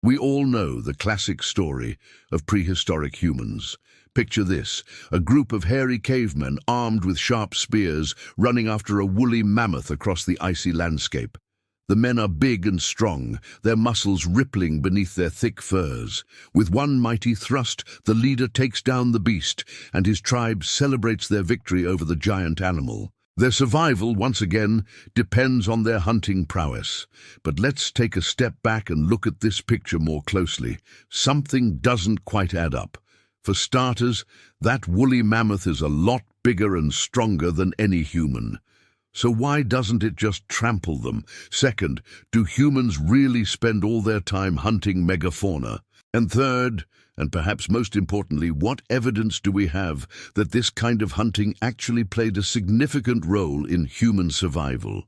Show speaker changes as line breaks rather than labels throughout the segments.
We all know the classic story of prehistoric humans. Picture this, a group of hairy cavemen armed with sharp spears running after a woolly mammoth across the icy landscape. The men are big and strong, their muscles rippling beneath their thick furs. With one mighty thrust, the leader takes down the beast, and his tribe celebrates their victory over the giant animal. Their survival, once again, depends on their hunting prowess. But let's take a step back and look at this picture more closely. Something doesn't quite add up. For starters, that woolly mammoth is a lot bigger and stronger than any human. So why doesn't it just trample them? Second, do humans really spend all their time hunting megafauna? And third, and perhaps most importantly, what evidence do we have that this kind of hunting actually played a significant role in human survival?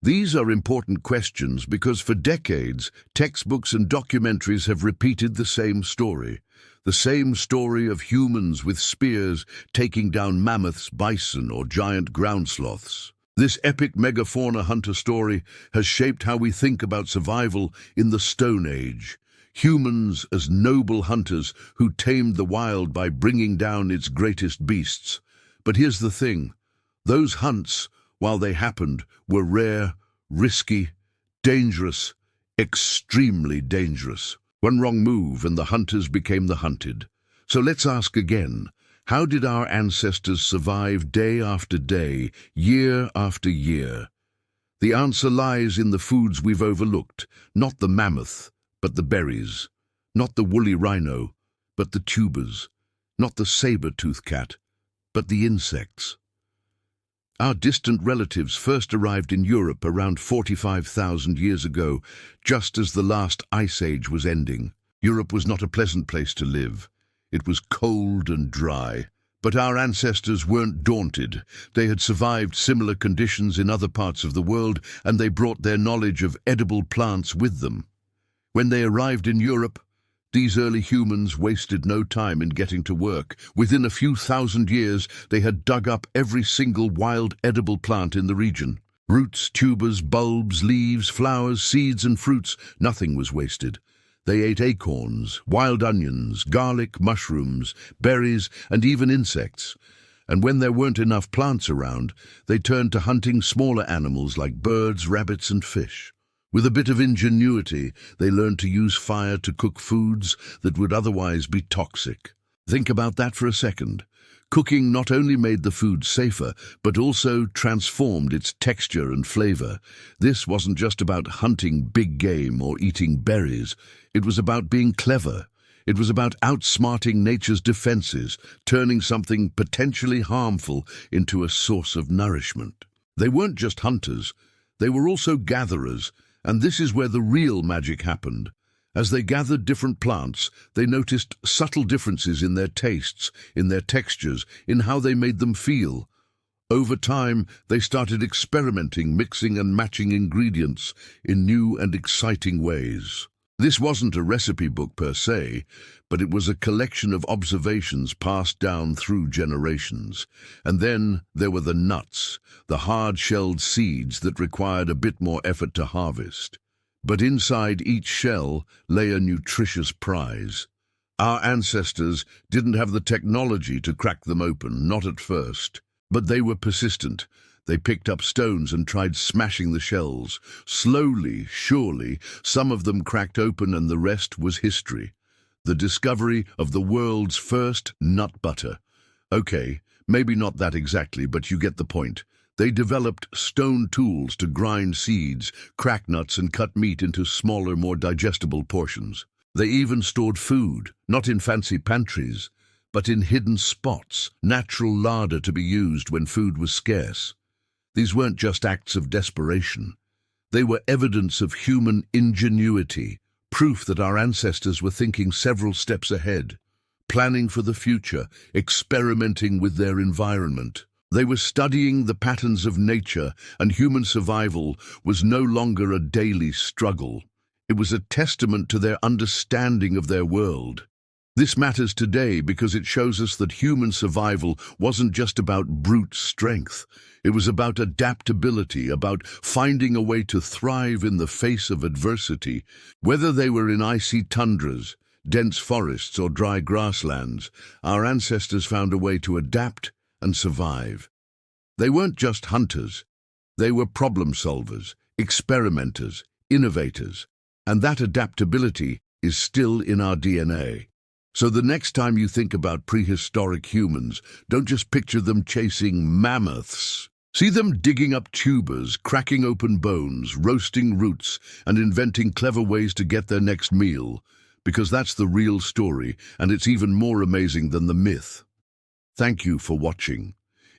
These are important questions because for decades, textbooks and documentaries have repeated the same story. The same story of humans with spears taking down mammoths, bison, or giant ground sloths. This epic megafauna hunter story has shaped how we think about survival in the Stone Age. Humans as noble hunters who tamed the wild by bringing down its greatest beasts. But here's the thing. Those hunts, while they happened, were rare, risky, dangerous, extremely dangerous. One wrong move and the hunters became the hunted. So let's ask again, how did our ancestors survive day after day, year after year? The answer lies in the foods we've overlooked, not the mammoth, but the berries, not the woolly rhino, but the tubers, not the saber-toothed cat, but the insects. Our distant relatives first arrived in Europe around 45,000 years ago, just as the last ice age was ending. Europe was not a pleasant place to live. It was cold and dry. But our ancestors weren't daunted. They had survived similar conditions in other parts of the world, and they brought their knowledge of edible plants with them. When they arrived in Europe, these early humans wasted no time in getting to work. Within a few thousand years, they had dug up every single wild edible plant in the region. Roots, tubers, bulbs, leaves, flowers, seeds and fruits, nothing was wasted. They ate acorns, wild onions, garlic, mushrooms, berries, and even insects. And when there weren't enough plants around, they turned to hunting smaller animals like birds, rabbits, and fish. With a bit of ingenuity, they learned to use fire to cook foods that would otherwise be toxic. Think about that for a second. Cooking not only made the food safer, but also transformed its texture and flavor. This wasn't just about hunting big game or eating berries. It was about being clever. It was about outsmarting nature's defenses, turning something potentially harmful into a source of nourishment. They weren't just hunters. They were also gatherers. And this is where the real magic happened. As they gathered different plants, they noticed subtle differences in their tastes, in their textures, in how they made them feel. Over time, they started experimenting, mixing and matching ingredients in new and exciting ways. This wasn't a recipe book per se, but it was a collection of observations passed down through generations. And then there were the nuts, the hard-shelled seeds that required a bit more effort to harvest. But inside each shell lay a nutritious prize. Our ancestors didn't have the technology to crack them open, not at first. But they were persistent. They picked up stones and tried smashing the shells. Slowly, surely, some of them cracked open and the rest was history. The discovery of the world's first nut butter. Okay, maybe not that exactly, but you get the point. They developed stone tools to grind seeds, crack nuts, and cut meat into smaller, more digestible portions. They even stored food, not in fancy pantries, but in hidden spots, natural larder to be used when food was scarce. These weren't just acts of desperation. They were evidence of human ingenuity, proof that our ancestors were thinking several steps ahead, planning for the future, experimenting with their environment. They were studying the patterns of nature, and human survival was no longer a daily struggle. It was a testament to their understanding of their world. This matters today because it shows us that human survival wasn't just about brute strength. It was about adaptability, about finding a way to thrive in the face of adversity. Whether they were in icy tundras, dense forests, or dry grasslands, our ancestors found a way to adapt and survive. They weren't just hunters. They were problem solvers, experimenters, innovators. And that adaptability is still in our DNA. So the next time you think about prehistoric humans, don't just picture them chasing mammoths. See them digging up tubers, cracking open bones, roasting roots, and inventing clever ways to get their next meal. Because that's the real story, and it's even more amazing than the myth. Thank you for watching.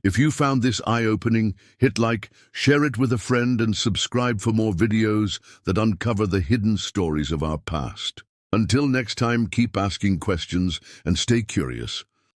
If you found this eye-opening, hit like, share it with a friend, and subscribe for more videos that uncover the hidden stories of our past. Until next time, keep asking questions and stay curious.